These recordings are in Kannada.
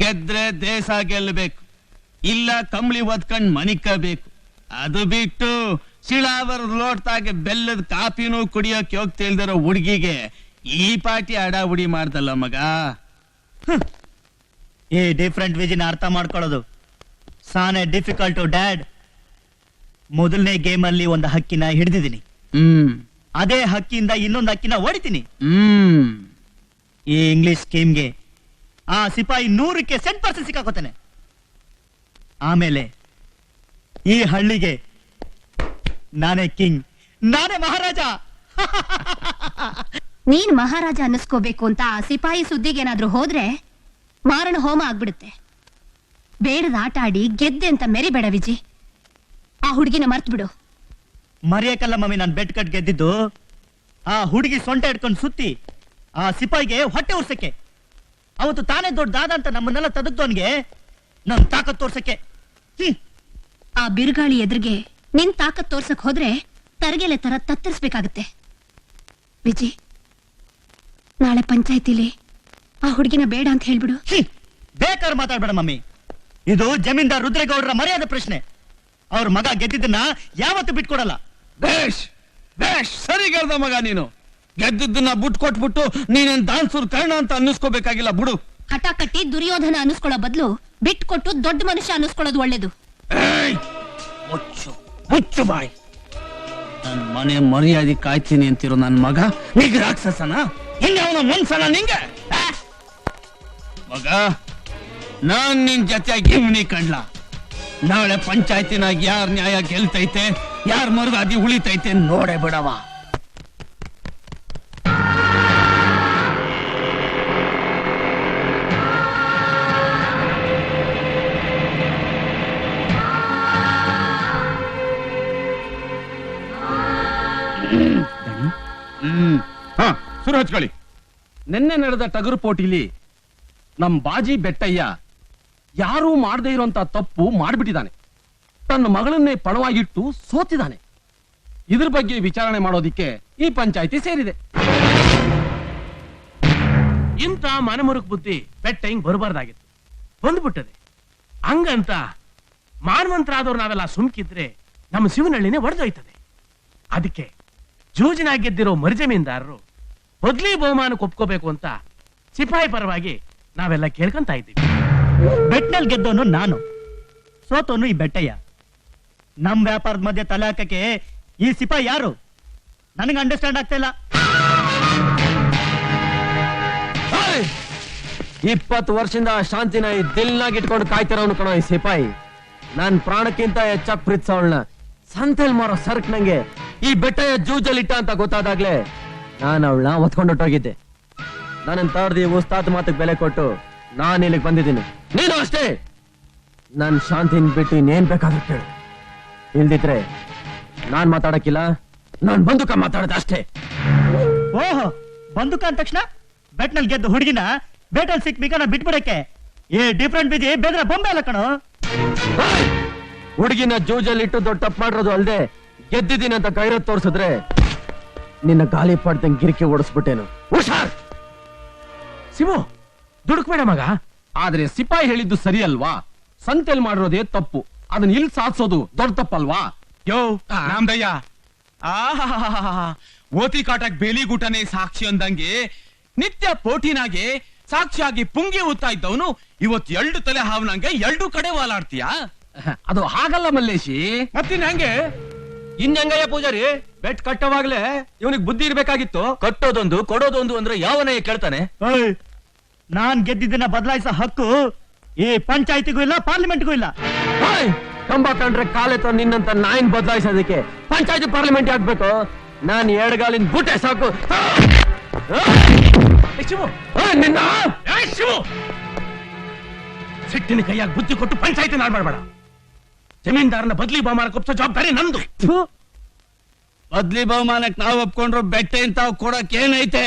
ಗೆದ್ರೆ ದೇಶ ಗೆಲ್ಲಬೇಕು, ಇಲ್ಲ ಕಂಬಳಿ ಒದ್ಕೊಂಡ್ ಮನಿಕಬೇಕು. ಅದು ಬಿಟ್ಟು ಶಿಳಾವರ ಲೋಟ್ದಾಗೆ ಬೆಲ್ಲದ ಕಾಫಿನೂ ಕುಡಿಯೋಕೆ ಹೋಗ್ತಾ ಇಲ್ದಿರೋ ಹುಡುಗಿಗೆ ಈ ಪಾರ್ಟಿ ಅಡಾಬುಡಿ ಮಾಡ್ದಲ್ಲ ಮಗ. ಈ ಡಿಫ್ರೆಂಟ್ ವಿಜಿನ ಅರ್ಥ ಮಾಡ್ಕೊಳ್ಳೋದು ಸಾನೆ ಡಿಫಿಕಲ್ಟ್ ಡ್ಯಾಡ್. ಮೊದಲನೇ ಗೇಮ್ ಅಲ್ಲಿ ಒಂದು ಹಕ್ಕಿನ ಹಿಡಿದಿದ್ದೀನಿ, ಅದೇ ಹಕ್ಕಿಯಿಂದ ಇನ್ನೊಂದು ಹಕ್ಕಿನ ಹೊಡಿತೀನಿ. ಈ ಇಂಗ್ಲಿಷ್ ಸ್ಕೀಮ್ಗೆ ಆ ಸಿಪಾಯಿ 100ಕ್ಕೆ 100% ಸಿಕ್ಕಾಕೋತಾನೆ. ಆಮೇಲೆ ಈ ಹಳ್ಳಿಗೆ ನಾನೇ ಕಿಂಗ್, ನಾನೇ ಮಹಾರಾಜ. ನೀನ್ ಮಹಾರಾಜ ಅನ್ನಿಸ್ಕೋಬೇಕು ಅಂತ ಆ ಸಿಪಾಯಿ ಸುದ್ದಿಗೇನಾದ್ರೂ ಹೋದ್ರೆ ಮಾರಣ ಹೋಮ ಆಗ್ಬಿಡುತ್ತೆ. ಬೇಡದ ಆಟ ಆಡಿ ಗೆದ್ದೆ ಅಂತ ಮೆರಿಬೇಡ ವಿಜಿ. ಆ ಹುಡುಗಿನ ಮರ್ತ್ ಬಿಡು. ಮರೆಯಕಲ್ಲ ಮಮ್ಮಿ, ನಾನು ಬೆಟ್ ಕಟ್ ಗೆದ್ದಿದ್ದು ಆ ಹುಡುಗಿ ಸೊಂಟ ಇಟ್ಕೊಂಡು ಸುತ್ತಿ ಆ ಸಿಪಾಯಿಗೆ ಹೊಟ್ಟೆ ಉರ್ಸಕ್ಕೆ. ಅವತ್ತು ತಾನೇ ದೊಡ್ಡ ದಾದ ಅಂತ ನಮ್ಮನ್ನೆಲ್ಲ ತದಗ್ದವನ್ಗೆ ನನ್ ತಾಕತ್ ತೋರ್ಸಕ್ಕೆ. ಆ ಬಿರುಗಾಳಿ ಎದುರಿಗೆ ನಿನ್ ತಾಕತ್ ತೋರ್ಸಕ್ ಹೋದ್ರೆ ತರಗೆಲೆ ತರ ತತ್ತರಿಸ್ಬೇಕಾಗತ್ತೆ. ವಿಜಿ, ನಾಳೆ ಪಂಚಾಯತಿಲಿ ಆ ಹುಡುಗಿನ ಬೇಡ ಅಂತ ಹೇಳ್ಬಿಡು. ಬೇಕಾದ್ರೆ ಮಾತಾಡ್ಬೇಡ ಮಮ್ಮಿ, ಇದು ಜಮೀನ್ದಾರ್ ರುದ್ರೇಗೌಡರ ಮರ್ಯಾದೆ ಪ್ರಶ್ನೆ. ಅವ್ರ ಮಗ ಗೆದ್ದಿದ್ದನ್ನ ಯಾವತ್ತು ಬಿಟ್ಕೊಡಲ್ಲ. ಬೇಷ್ ಬೇಷ್, ಸರಿ ಗೆಲ್ದ ಮಗ ನೀನು. ಗೆದ್ದನ್ನ ಬುಟ್ ಕೊಟ್ಬಿಟ್ಟು ನೀನೇನ್ ದಾನ್ಸೂರ್ ಕರ್ಣ ಅಂತ ಅನ್ನಿಸ್ಕೋಬೇಕಾಗಿಲ್ಲ ಬಿಡು. ಹಠ ಕಟ್ಟಿ ದುರ್ಯೋಧನ ಅನ್ನಿಸ್ಕೊಳ್ಳೋ ಬದಲು ಬಿಟ್ ಕೊಟ್ಟು ದೊಡ್ಡ ಮನುಷ್ಯ ಅನ್ನಿಸ್ಕೊಳ್ಳೋದು ಒಳ್ಳೇದು. ಮುಚ್ಚು ಬಾಯ್. ನನ್ ಮನೆ ಮರ್ಯಾದೆ ಕಾಯ್ತೀನಿ ಅಂತಿರೋ ನನ್ ಮಗ ನಿಂಗೆ ರಾಕ್ಷಸನ? ಹಿಂಗೆ ಅವನ ಮನ್ಸನ ನಿಂಗೆ? ಮಗ, ನಾನ್ ನಿನ್ ಜೊತೆಯಾಗಿ ಇವನಿ ಕಂಡ್ಲ. ನಾಳೆ ಪಂಚಾಯತಿನಾಗ ಯಾರ ನ್ಯಾಯ ಗೆಲ್ತೈತೆ, ಯಾರ ಮರ್ಯಾದೆ ಉಳಿತೈತೆ ನೋಡೇ ಬಿಡವ. ಸುರು ಹಚ್ಕೊಳ್ಳಿ. ನಿನ್ನೆ ನಡೆದ ಟಗರು ಪೋಟಿಲಿ ನಮ್ ಬಾಜಿ ಬೆಟ್ಟಯ್ಯ ಯಾರೂ ಮಾಡದೇ ಇರುವಂತ ತಪ್ಪು ಮಾಡ್ಬಿಟ್ಟಿದ್ದಾನೆ. ತನ್ನ ಮಗಳನ್ನೇ ಪಣವಾಗಿಟ್ಟು ಸೋತಿದ್ದಾನೆ. ಇದ್ರ ಬಗ್ಗೆ ವಿಚಾರಣೆ ಮಾಡೋದಿಕ್ಕೆ ಈ ಪಂಚಾಯಿತಿ ಸೇರಿದೆ. ಇಂಥ ಮನಮುರುಕ್ ಬುದ್ಧಿ ಬೆಟ್ಟ ಹಿಂಗ್ ಬರಬಾರ್ದಾಗಿತ್ತು, ಬಂದ್ಬಿಟ್ಟದೆ. ಹಂಗಂತ ಮಾನವಂತರಾದವ್ರು ನಾವೆಲ್ಲ ಸುಮ್ಕಿದ್ರೆ ನಮ್ಮ ಶಿವನಹಳ್ಳಿನೇ ಒಡೆದೋಯ್ತದೆ. ಅದಕ್ಕೆ ಜೂಜಿನ ಗೆದ್ದಿರೋ ಮರಿಜಮೀನ್ದಾರರು ಬದ್ಲಿ ಬಹುಮಾನಕ್ಕೆ ಒಪ್ಕೋಬೇಕು ಅಂತ ಸಿಪಾಯಿ ಪರವಾಗಿ ನಾವೆಲ್ಲ ಕೇಳ್ಕೊಂತ ಇದ್ದೀವಿ. ಬೆಟ್ನಲ್ಲಿ ಗೆದ್ದವನು ನಾನು, ಸೋತವನು ಈ ಬೆಟ್ಟಯ್ಯ. ನಮ್ ವ್ಯಾಪಾರದ ಮಧ್ಯೆ ತಲೆ ಹಾಕಕ್ಕೆ ಈ ಸಿಪಾಯಿ ಯಾರು? ನನಗೆ ಅಂಡರ್ಸ್ಟ್ಯಾಂಡ್ ಆಗ್ತಾ ಇಲ್ಲ. 20 ವರ್ಷದಿಂದ ಶಾಂತಿನ ಈ ದಿಲ್ನಾಗ ಇಟ್ಕೊಂಡು ಕಾಯ್ತಿರೋನು ಕಣೋ ಈ ಸಿಪಾಯಿ. ನನ್ ಪ್ರಾಣಕ್ಕಿಂತ ಹೆಚ್ಚಾಗಿ ಪ್ರೀತಿಸೋಳ್ನ ಸಂತೆಲ್ ಮಾರೋ ಸರ್ಕ್ ನಂಗೆ ಈ ಬೆಟ್ಟಯ್ಯ ಜೂಜಲ್ಲಿಟ್ಟ ಅಂತ ಗೊತ್ತಾದಾಗ್ಲೇ ನಾನು ಅವಳನ್ನ ಒತ್ಕೊಂಡೊಟ್ಟೋಗಿದ್ದೆ. ನನ್ನ ತರ್ದಿ ಉಸ್ತಾದ್ ಮಾತಿಗೆ ಬೆಲೆ ಕೊಟ್ಟು ನಾನು ಇಲ್ಲಿಗೆ ಬಂದಿದ್ದೀನಿ. ನೀನು ಅಷ್ಟೇ. ನನ್ ಶಾಂತಿನ ಬಿಟ್ಟು ಇನ್ನೇನ್ ಬೇಕಾದ್ರೂ ಕೇಳು. ಇಲ್ದಿದ್ರೆ ನಾನ್ ಮಾತಾಡಕ್ಕಿಲ್ಲ, ನಾನ್ ಬಂದೂಕ ಮಾತಾಡದ ಅಷ್ಟೇ. ಓಹೋ, ಬಂದೂಕ ಅಂದ ತಕ್ಷಣ ಬೆಟ್ನಲ್ಲಿ ಗೆದ್ದು ಹುಡುಗಿನ ಬೇಟಲ್ ಸಿಕ್ಬಿಕ ಬಿಟ್ಬಿಡಕ್ಕೆ ಈ ಡಿಫ್ರೆಂಟ್ ಬಿಜಿ ಬೇದ್ರೆ ಬೊಂಬೆ ಅಲ್ಲ ಕಣೋ. ಹುಡುಗಿನ ಜೂಜಲ್ಲಿಟ್ಟು ದೊಡ್ಡ ತಪ್ಪು ಮಾಡಿರೋದು ಅಲ್ದೆ ಗೆದ್ದಿದ್ದೀನಿ ಅಂತ ಕೈರತ್ ತೋರ್ಸಿದ್ರೆ ನಿನ್ನ ಗಾಳಿ ಪಡ್ದಂಗ್ ಗಿರಿಕೆ ಓಡಿಸ್ಬಿಟ್ಟೇನು. ಹುಷಾರ್ ಶಿವು, ದುಡುಕ್ಬೇಡ ಮಗ. ಆದ್ರೆ ಸಿಪಾಯಿ ಹೇಳಿದ್ದು ಸರಿ ಅಲ್ವಾ? ಸಂತೆಲ್ ಮಾಡಿರೋದೇ ತಪ್ಪು, ಅದನ್ನ ಇಲ್ಲಿ ಸಾಧಿಸೋದು ದೊಡ್ಡ ತಪ್ಪಲ್ವಾ? ಯೋ ರಾಮದಯ್ಯ, ಓತಿ ಕಾಟಕ್ ಬೇಲಿಗೂಟನೇ ಸಾಕ್ಷಿ ಅಂದಂಗೆ ನಿತ್ಯ ಪೋಟಿನಾಗೆ ಸಾಕ್ಷಿಯಾಗಿ ಪುಂಗಿ ಊದ್ತಾ ಇದ್ದವನು ಇವತ್ತು 2 ತಲೆ ಹಾವನಂಗೆ 2 ಕಡೆ ವಾಲಾಡ್ತೀಯಾ? ಅದು ಹಾಗಲ್ಲ ಮಲ್ಲೇಶಿ. ಮತ್ತಿನ್ ಹಂಗೆ ಇನ್ನಂಗಯ್ಯ ಪೂಜಾರಿ, ಬೆಟ್ ಕಟ್ಟವಾಗ್ಲೇ ಇವನಿಗೆ ಬುದ್ಧಿ ಇರ್ಬೇಕಾಗಿತ್ತು. ಕಟ್ಟೋದೊಂದು ಕೊಡೋದೊಂದು ಅಂದ್ರೆ ಯಾವನೇ ಕೇಳ್ತಾನೆ? ನಾನ್ ಗೆದ್ದಿದ್ದನ್ನ ಬದಲಾಯಿಸೋ ಹಕ್ಕು ಈ ಪಂಚಾಯತಿಗೂ ಇಲ್ಲ, ಪಾರ್ಲಿಮೆಂಟ್ಗೂ ಇಲ್ಲ. ಕಂಬ ಕಂಡ್ರೆ ಕಾಲೆತ್ತ ನಿನ್ನಂತ ನಾಯಿನ್ ಬದಲಾಯಿಸೋದಕ್ಕೆ ಪಂಚಾಯತಿ ಪಾರ್ಲಿಮೆಂಟ್ ಆಗ್ಬೇಕು. ನಾನ್ ಎಡಗಾಲಿನ ಬೂಟೆ ಸಾಕು. ನಿನ್ನ ಸಿಟ್ಟಿನ ಕೈಯಾಗಿ ಬುದ್ಧಿ ಕೊಟ್ಟು ಪಂಚಾಯತಿ ನಾಡ್ಬೇಡ. ಜಮೀನ್ದಾರನ ಬದ್ಲಿ ಬಹುಮಾನ ಕೊಪ್ಸೋ ಜವಾಬ್ದಾರಿ ನಂದು. ಬದ್ಲಿ ಬಹುಮಾನಕ್ಕೆ ನಾವು ಒಪ್ಕೊಂಡ್ರು ಬೆಟ್ಟ ಇಂತ ಕೊಡಕ್ ಏನೈತೆ?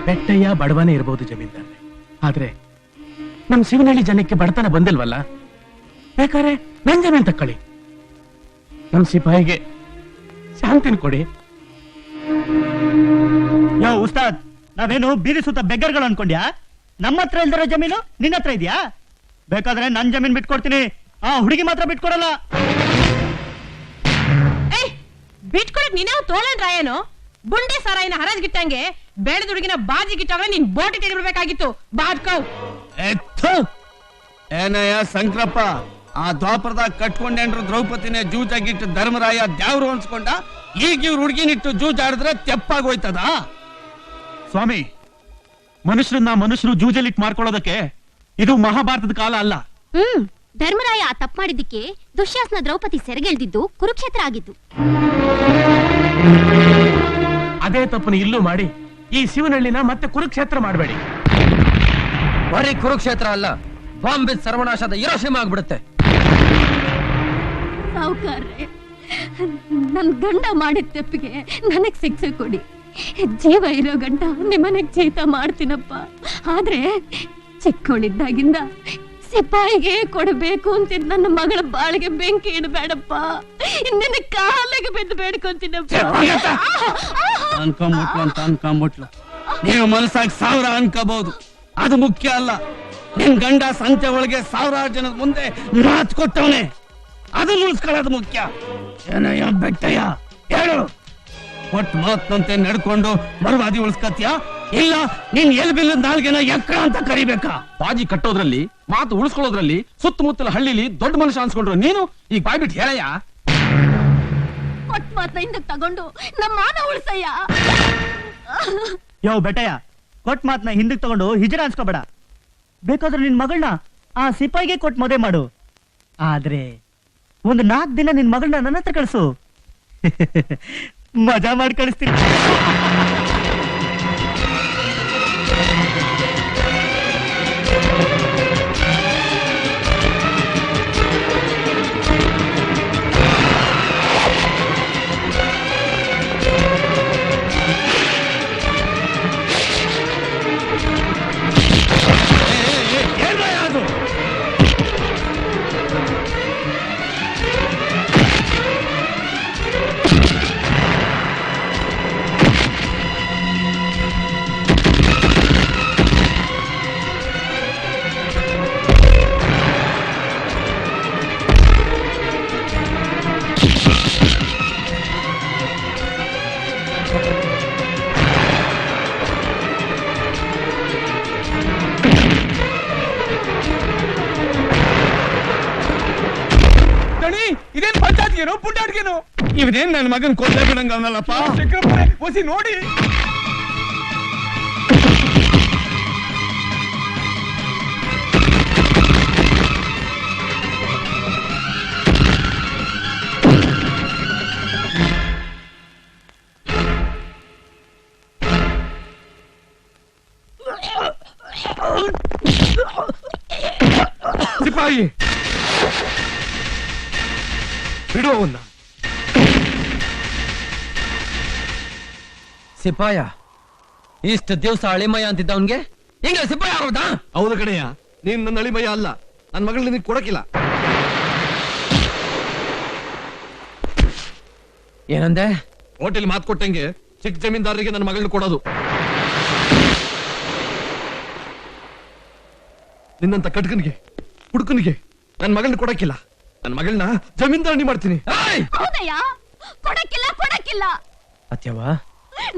ಬೆಟ್ಟಯ್ಯ ಬಡವನೇ ಇರಬಹುದು ಜಮೀನ್ದಾರ, ಆದ್ರೆ ನಮ್ ಶಿವನಹಳ್ಳಿ ಜನಕ್ಕೆ ಬಡತನ ಬಂದಿಲ್ವಲ್ಲ. ಬೇಕಾದ್ರೆ ನನ್ ಜಮೀನ್ ತಕ್ಕೊಳ್ಳಿ, ನಮ್ ಸಿಪಾಯಿಗೆ ಶಾಂತಿನ ಕೊಡಿ. ಯೋ ಉಸ್ತಾದ್, ನಾವೇನು ಬೀದಿ ಸುತ್ತ ಬೆಗ್ಗರ್ಗಳು ಅನ್ಕೊಂಡ್ಯಾ? ನಮ್ಮ ಹತ್ರ ಇಲ್ದಿರೋ ಜಮೀನು ನಿನ್ನ ಹತ್ರ ಇದೆಯಾ? ಬೇಕಾದ್ರೆ ನನ್ ಜಮೀನ್ ಬಿಟ್ಕೊಡ್ತೀನಿ, ಆ ಹುಡುಗಿ ಮಾತ್ರ ಬಿಟ್ಕೊಡಲ್ಲ. ಬಿಟ್ಕೊಡಕ್ ನೀನೇ ತೋಳನ್ ರಾಯನು ಬುಂಡೆ ಸಾರಾಯಿನ ಹರಾಜ್ ಗಿಟ್ಟಂಗೆ ಬೆಳೆದ ಹುಡುಗಿನ ಬಾಜಿ ಗಿಟ್ಟಾಗ ನೀನ್ ಬೋಟಿ ತೆಗಿಬಿಡ್ಬೇಕಾಗಿತ್ತು. ಬಾದ್ಕವ್ ಏನಯ್ಯ ಸಂಕ್ರಪ್ಪ, ಆ ದ್ವಾಪರದಾಗ ಕಟ್ಕೊಂಡೇನ್ರು ದ್ರೌಪದಿನೇ ಜೂಜಾಗಿಟ್ಟು ಧರ್ಮರಾಯ ದ್ಯಾವ್ರು ಅನ್ಸ್ಕೊಂಡ. ಈಗ ಇವ್ರು ಹುಡುಗಿನಿಟ್ಟು ಜೂಜಾಡಿದ್ರೆ ತೆಪ್ಪಾಗೋಯ್ತದ? ಸ್ವಾಮಿ, ಮನುಷ್ಯರು ಜೂಜಲಿಟ್ ಮಾಡ್ಕೊಳ್ಳೋದಕ್ಕೆ ಇದು ಮಹಾಭಾರತದ ಕಾಲ ಅಲ್ಲ. ಧರ್ಮರಾಯ ಆ ತಪ್ಪು ಮಾಡಿದ್ದಕ್ಕೆ ದುಶ್ಯಾಸನ ದ್ರೌಪದಿ ಸೆರೆಗೆಳ್ದಿದ್ದು ಕುರುಕ್ಷೇತ್ರ ಆಗಿದ್ದು. ಅದೇ ತಪ್ಪನ್ನು ಇಲ್ಲೂ ಮಾಡಿ ಈ ಶಿವನಹಳ್ಳಿನ ಮತ್ತೆ ಕುರುಕ್ಷೇತ್ರ ಮಾಡಬೇಡಿ. ಬರೀ ಕುರುಕ್ಷೇತ್ರ ಅಲ್ಲ, ಬಾಂಬೆ ಸರ್ವನಾಶದ ಹಿರೋಶಿಮಾ ಆಗ್ಬಿಡುತ್ತೆ. ಸಾವುಕಾರ್ರೆ, ನನ್ ಗಂಡ ಮಾಡಿದ ತಪ್ಪಿಗೆ ನನಗ್ ಶಿಕ್ಷೆ ಕೊಡಿ. ಜೀವ ಇರೋ ಗಂಡ ನಿಮ್ಮನೆಗ್ ಜೀತ ಮಾಡ್ತೀನಪ್ಪ. ಆದ್ರೆ ಚಿಕ್ಕವಳಿದ್ದಾಗಿಂದ ಸಿಪಾಯಿಗೆ ಕೊಡಬೇಕು ಅಂತ ನನ್ನ ಮಗಳ ಬಾಳಿಗೆ ಬೆಂಕಿ ಇಡಬೇಡಪ್ಪ. ನಿನ್ನ ಕಾಲಿಗೆ ಬಿದ್ದು ಬೇಡ್ಕೊಂತೀನಪ್ಪ. ಅನ್ಕೊಂಬಿಟ್ಲು ಅಂತ ಅನ್ಕೊಂಬಿಟ್ಲು. ನೀವು ಮನಸ್ಸಾಗ 1000 ಅನ್ಕೋಬಹುದು, ಅದು ಮುಖ್ಯ ಅಲ್ಲ. ನಿನ್ ಗಂಡ ಸಂತೆ ಒಳಗೆ 1000 ಜನದ ಮುಂದೆ ಮಾತು ಕೊಟ್ಟವನೆ, ಅದು ಉಳಿಸ್ಕೊಳ್ಳೋದು ಮುಖ್ಯ. ಏನಯ್ಯ ಬೆಟ್ಟಯ್ಯ, ಹೇಳು, ಒಟ್ಟು ಮಾತಂತೆ ನಡ್ಕೊಂಡು ಮರುವಾದಿ ಉಳಿಸ್ಕತ್ಯ, ಇಲ್ಲ ನೀನ್ ಎಲ್ಬಿಲ್ಲ ನಾಲ್ಗೆನ ಎಕ್ಕಡ ಅಂತ ಕರಿಬೇಕಾ? ಬಾಜಿ ಕಟ್ಟೋದ್ರಲ್ಲಿ, ಮಾತು ಉಳಿಸ್ಕೊಳ್ಳೋದ್ರಲ್ಲಿ ಸುತ್ತಮುತ್ತಲ ಹಳ್ಳಿಲಿ ದೊಡ್ಡ ಮನುಷ್ಯ ಅನ್ಸ್ಕೊಂಡ್ರು ನೀನು ಈಗ ಬಾಯ್ಬಿಟ್ಟು ಹೇಳಯ್ಯ. ಕೊಟ್ಟ ಮಾತನ್ನ ಹಿಂದಕ್ ತಗೊಂಡು ನಮ್ಮ ಮಾನ ಉಳಿಸಯ್ಯ. ಯೋ ಬೆಟ್ಟಯ್ಯ, ಕೊಟ್ ಮಾತ್ನ ಹಿಂದಕ್ ತಗೊಂಡು ಹಿಜರ ಅನ್ಸ್ಕೋಬೇಡ. ಬೇಕಾದ್ರೆ ನಿನ್ ಮಗಳನ್ನ ಆ ಸಿಪಾಯಿಗೆ ಕೊಟ್ಟು ಮದುವೆ ಮಾಡು. ಆದ್ರೆ ಒಂದು 4 ದಿನ ನಿನ್ ಮಗಳನ್ನ ನನ್ನ ಹತ್ರ ಕಳಿಸು. ಮಜಾ ಮಾಡಿ ಕಳಿಸ್ತೀನಿ. ಇದೇನ್ ಪಂಚಾಯತ್ಗೇನು ಪುಟ್ಟಾಟ್ಗೇನು? ಇವನೇನ್ ನನ್ನ ಮಗನ್ ಕೊಡ್ಲೇ ಬಿಡಂಗ ಅವನಲ್ಲಪ್ಪ. ಒಸಿ ನೋಡಿ. ಸಿಪಾಯಿ ಬಿಡುವವನ್ನ. ಸಿಪಾಯ, ಇಷ್ಟು ದಿವಸ ಅಳಿಮಯ ಅಂತಿದ್ದವನ್ಗೆ ಹಿಂಗ ಸಿಪಾಯ ಆಗೋದಾ? ಹೌದು ಕಣಯ್ಯ, ನೀನ್ ನನ್ನ ಅಳಿಮಯ್ಯ ಅಲ್ಲ. ನನ್ನ ಮಗಳು ನಿನಗೆ ಕೊಡಕ್ಕಿಲ್ಲ. ಏನಂದೆ? ಹೋಟೆಲ್ ಮಾತು ಕೊಟ್ಟಂಗೆ ಚಿಕ್ಕ ಜಮೀನ್ದಾರರಿಗೆ ನನ್ನ ಮಗಳನ್ನ ಕೊಡೋದು. ನಿನ್ನಂತ ಕಟ್ಕನಿಗೆ ಹುಡುಕನಿಗೆ ನನ್ನ ಮಗಳನ್ನ ಕೊಡಕ್ಕಿಲ್ಲ. ನನ್ನ ಮಗಳನ್ನ ಜಮೀನ್ದಾರಣಿ ಮಾಡ್ತೀನಿ. ಹೌದಯ್ಯ, ಕೊಡಕ್ಕಿಲ್ಲ. ಅತ್ಯವ,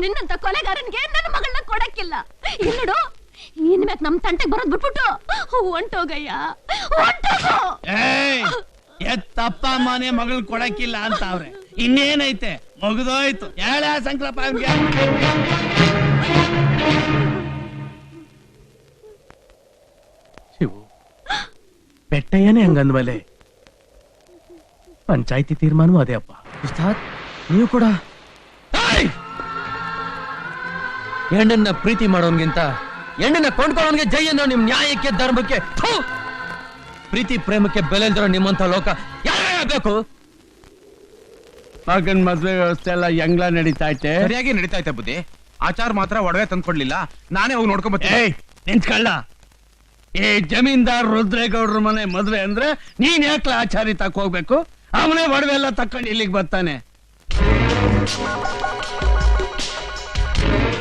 ನಿನ್ನಂತ ಕೊಲೆಗಾರನ್ಗೆ ನನ್ನ ಮಗಳನ್ನ ಕೊಡಕ್ಕಿಲ್ಲ. ಇಲ್ಲಡು, ಇನ್ಮ್ಯಾಕ್ ನಮ್ ತಂಟೆಗೆ ಬರೋದ್ ಬಿಟ್ಬಿಟ್ಟು ಹೊಂಟೋಗಯ್ಯ, ಹೊಂಟೋಗು. ಎತ್ತಪ್ಪ ಮನೆ ಮಗಳು ಕೊಡಕ್ಕಿಲ್ಲ ಅಂತ ಅವ್ರೆ, ಇನ್ನೇನೈತೆ? ಮುಗಿದೋಯ್ತು. ಹೇಳ ಸಂಕ್ರಪ್ಪ ಅವ್ನಿಗೆ. ಶಿವು, ಬೆಟ್ಟಯ್ಯನೇ ಹಂಗಂದ್ಮೇಲೆ ಪಂಚಾಯ್ತಿ ತೀರ್ಮಾನವೂ ಅದೇ ಅಪ್ಪ. ಉಸ್ತಾದ್, ನೀವು ಕೂಡ ಹೆಣ್ಣನ್ನ ಪ್ರೀತಿ ಮಾಡೋನ್ಗಿಂತ ಹೆಣ್ಣನ್ನ ಕೊಂಡ್ಕೊಳ್ಳೋನ್ಗೆ ಜೈ ಅನ್ನೋ ನಿಮ್ ನ್ಯಾಯಕ್ಕೆ ಧರ್ಮಕ್ಕೆ ಥು! ಪ್ರೀತಿ ಪ್ರೇಮಕ್ಕೆ ಬೆಲೆ ಇಲ್ದಿರೋ ನಿಮ್ಮಂತ ಲೋಕ ಯಾರಾಗಬೇಕು? ಮಗನ್ ಮದ್ವೆ ವ್ಯವಸ್ಥೆ ಎಲ್ಲ ಹೆಂಗ್ಲ ನಡೀತಾ ಐತೆ? ಸರಿಯಾಗಿ ನಡೀತಾ ಐತೆ ಬುದ್ಧಿ. ಆಚಾರ ಮಾತ್ರ ಒಡವೆ ತಂದ್ಕೊಡ್ಲಿಲ್ಲ, ನಾನೇ ಹೋಗಿ ನೋಡ್ಕೊಂಡ್ ಬರ್ತೀನಿ. ನಿಂತ್ಕಳ್ಳ, ಈ ಜಮೀನ್ದಾರ್ ರುದ್ರೇಗೌಡ್ರ ಮನೆ ಮದ್ವೆ ಅಂದ್ರೆ ನೀನ್ ಯಾಕ್ಲ ಆಚಾರಿ ತಕ್ಕ ಹೋಗ್ಬೇಕು? ಅವನೇ ಒಡವೆ ಎಲ್ಲ ತಕೊಂಡು ಇಲ್ಲಿಗೆ ಬರ್ತಾನೆ.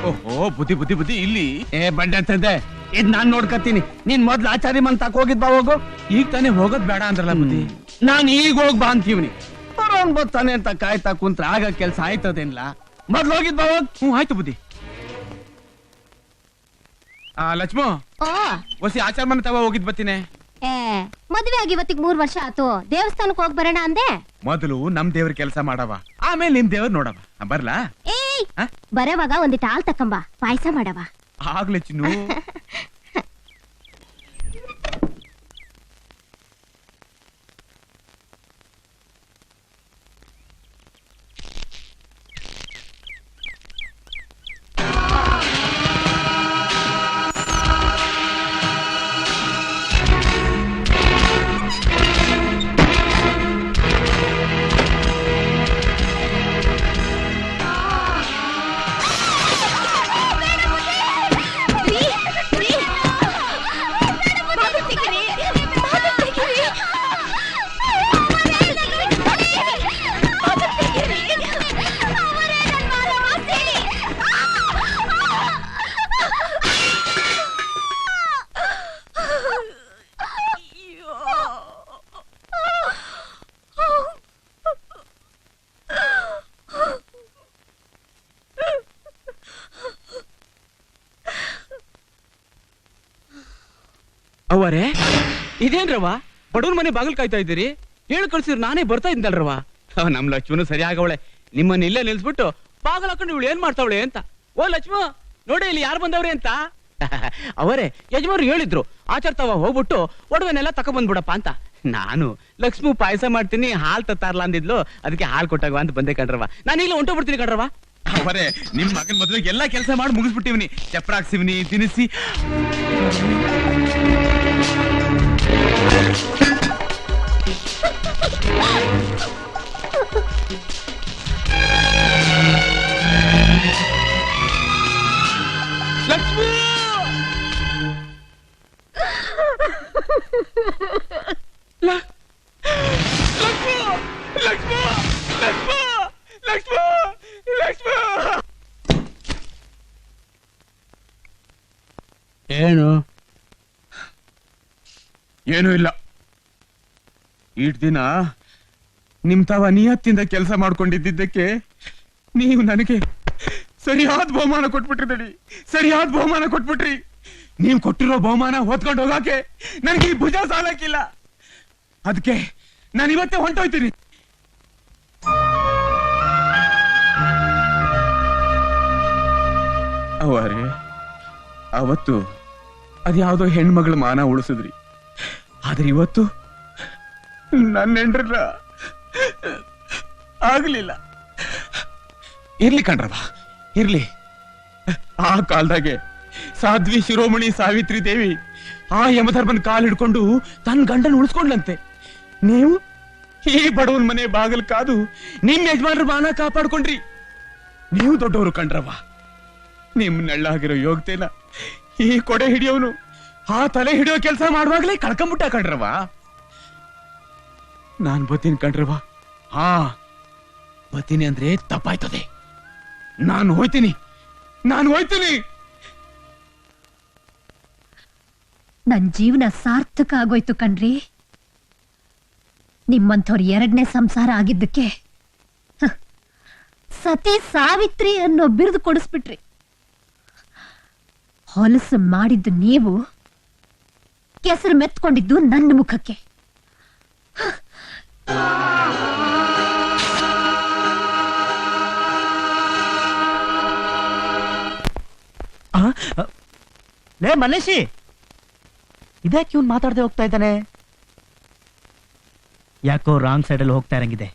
ಓಹೋ ಬುದ್ಧಿ ಬುದ್ಧಿ ಬುದ್ಧಿ ಇಲ್ಲಿ ಏ ಬಂಡೆ ತಂದೆ ಇದ್ ನಾನ್ ನೋಡ್ಕತ್ತೀನಿ ನೀನ್ ಮೊದ್ಲು ಆಚಾರ್ಯ ಮನ್ ತಕ ಹೋಗಿದ್ ಬಾ ಹೋಗು. ಈಗ ತಾನೇ ಹೋಗೋದ್ ಬೇಡ ಅಂದ್ರಲ್ಲ ಬುದ್ಧಿ. ನಾನ್ ಈಗ ಹೋಗ್ ಬಾ ಅಂತೀವ್ನಿ. ಬರೋನ್ ಬರ್ತಾನೆ ಅಂತ ಕಾಯ್ತಾ ಕುಂತ್ರ ಆಗ ಕೆಲ್ಸ ಆಯ್ತದೇನ್ಲ. ಮೊದ್ಲು ಹೋಗಿದ್ ಬಾ ಹೋಗ್. ಹ್ಞೂ ಆಯ್ತು ಬುದ್ಧಿ. ಲಕ್ಷ್ಮೋ ಓ ಹೊಸಿ ಆಚಾರ ಮನೆ ತವ ಹೋಗಿದ್ ಬತ್ತೀನಿ. ಮದ್ವೆ ಆಗಿ ಇವತ್ತಿಗೆ 3 ವರ್ಷ ಆತು. ದೇವಸ್ಥಾನಕ್ಕೆ ಹೋಗ್ ಬರೋಣ ಅಂದೆ. ಮೊದಲು ನಮ್ ದೇವ್ರ ಕೆಲಸ ಮಾಡವ, ಆಮೇಲೆ ನಿಮ್ ದೇವ್ರ ನೋಡವ. ಬರ್ಲಾ? ಏಯ್ ಆ? ಬರೋವಾಗ ಒಂದಿಟ್ಟು ಹಾಲ್ ತಕ್ಕಂಬ, ಪಾಯಸ ಮಾಡವ. ಆಗ್ಲೇ ಚಿನ್ನು. ಅವರೇ ಇದೇನ್ರವ ಬಡವ್ರ ಮನೆ ಬಾಗಿಲು ಕಾಯ್ತಾ ಇದ್ದೀರಿ? ಹೇಳಿ ಕಳ್ಸಿದ್ರು ನಾನೇ ಬರ್ತಾ ಇದ್ದಲ್ರವ. ನಮ್ ಲಕ್ಷ್ಮನು ಸರಿ ಆಗವಳೆ. ನಿಮ್ಮನ್ನ ಇಲ್ಲೇ ನಿಲ್ಸ್ಬಿಟ್ಟು ಬಾಗಿಲು ಹಾಕೊಂಡು ಇವಳು ಏನ್ ಮಾಡ್ತಾವಳೆ ಅಂತ. ಓ ಲಕ್ಷ್ಮ, ನೋಡಿ ಇಲ್ಲಿ ಯಾರು ಬಂದವ್ರೆ ಅಂತ. ಅವರೇ ಯಜಮಾನ್ರು ಹೇಳಿದ್ರು ಆಚರ್ತಾವ ಹೋಗ್ಬಿಟ್ಟು ಒಡವೆನೆಲ್ಲ ತಕೊಂಡ್ಬಂದ್ಬಿಡಪ್ಪ ಅಂತ. ನಾನು ಲಕ್ಷ್ಮಿ ಪಾಯಸ ಮಾಡ್ತೀನಿ ಹಾಲ್ ತತ್ತಾರಲ್ಲ ಅಂದಿದ್ಲು, ಅದಕ್ಕೆ ಹಾಲ್ ಕೊಟ್ಟಾಗ ಅಂತ ಬಂದೆ ಕಣ್ರವ. ನಾನು ಇಲ್ಲಿ ಹೊಂಟೋಗ್ಬಿಡ್ತೀನಿ ಕಣ್ರವ. ಅವರೇ ನಿಮ್ ಮಗನ್ ಮದ್ವೆಗೆ ಎಲ್ಲಾ ಕೆಲಸ ಮಾಡಿ ಮುಗಿಸ್ಬಿಟ್ಟಿವ್ನಿ. ಚಪ್ರಾಕ್ಸಿವ್ನಿ, ತಿನ್ನಿಸಿ. ಲಕ್ಷ್ಮಿ ಏನು ಏನೂ ಇಲ್ಲ. ಇಟ್ ದಿನ ನಿಮ್ ತಾವ ನಿಯತ್ತಿಂದ ಕೆಲಸ ಮಾಡ್ಕೊಂಡಿದ್ದಕ್ಕೆ ನೀವು ನನಗೆ ಸರಿಯಾದ ಬಹುಮಾನ ಕೊಟ್ಬಿಟ್ರಿ. ಸರಿಯಾದ ಬಹುಮಾನ ಕೊಟ್ಬಿಟ್ರಿ. ನೀವ್ ಕೊಟ್ಟಿರೋ ಬಹುಮಾನ ಹೊತ್ಕೊಂಡು ಹೋಗಾಕೆ ನನಗೆ ಈ ಭುಜ ಸಾಲಕ್ಕಿಲ್ಲ. ಅದಕ್ಕೆ ನಾನು ಇವತ್ತೇ ಹೊಂಟೋಯ್ತೀನಿ. ಅವರೇ ಅವತ್ತು ಅದ್ಯಾವುದೋ ಹೆಣ್ಮಗಳ ಮಾನ ಉಳಿಸಿದ್ರಿ. ಆದ್ರೆ ಇವತ್ತು ನನ್ನ ಹೆಂಡ್ರಲ್ಲ ಆಗ್ಲಿಲ್ಲ. ಇರ್ಲಿ ಕಣ್ರವ, ಇರ್ಲಿ. ಆ ಕಾಲದಾಗೆ ಸಾಧ್ವಿ ಶಿರೋಮಣಿ ಸಾವಿತ್ರಿ ದೇವಿ ಆ ಯಮಧರ್ಮನ್ ಕಾಲ್ ಹಿಡ್ಕೊಂಡು ತನ್ನ ಗಂಡನ್ ಉಳಿಸ್ಕೊಂಡ್ಲಂತೆ. ನೀವು ಈ ಬಡವನ್ ಮನೆ ಬಾಗಲ್ ಕಾದು ನಿಮ್ ಯಜಮಾನ್ರ ಮಾನ ಕಾಪಾಡ್ಕೊಂಡ್ರಿ. ನೀವು ದೊಡ್ಡವರು ಕಣ್ರವ. ನಿಮ್ ನೆಳ್ಳಾಗಿರೋ ಯೋಗ್ಯತೆನ ಈ ಕೊಡೆ ಹಿಡಿಯೋನು ಆ ತಲೆ ಹಿಡಿಯೋ ಕೆಲಸ ಮಾಡುವಾಗ್ಲೇ ಕಳ್ಕೊಂಬಿಟ್ಟ ಕಣ್ರವ. ನಾನ್ ಬತ್ತೀನಿ ಕಣ್ರವ. ಹಾ ಬತ್ತೀನಿ ಅಂದ್ರೆ ತಪ್ಪಾಯ್ತದೆ. ನಾನು ಹೋಯ್ತೀನಿ. ನನ್ ಜೀವನ ಸಾರ್ಥಕ ಆಗೋಯ್ತು ಕಣ್ರಿ. ನಿಮ್ಮಂಥವ್ರ 2ನೇ ಸಂಸಾರ ಆಗಿದ್ದಕ್ಕೆ ಸತಿ ಸಾವಿತ್ರಿ ಅನ್ನೋ ಬಿರುದು ಕೊಡಿಸ್ಬಿಟ್ರಿ. ಹೊಲಸು ಮಾಡಿದ್ದು ನೀವು, ಕೆಸರು ಮೆತ್ಕೊಂಡಿದ್ದು ನನ್ನ ಮುಖಕ್ಕೆ. ಲೇ ಮಲೇಶಿ, ಇದ್ಯಾಕೆ ಇವ್ನು ಮಾತಾಡದೆ ಹೋಗ್ತಾ ಇದ್ದಾನೆ? ಯಾಕೋ ರಾಂಗ್ ಸೈಡಲ್ಲಿ ಹೋಗ್ತಾ ಇರಂಗಿದೆ.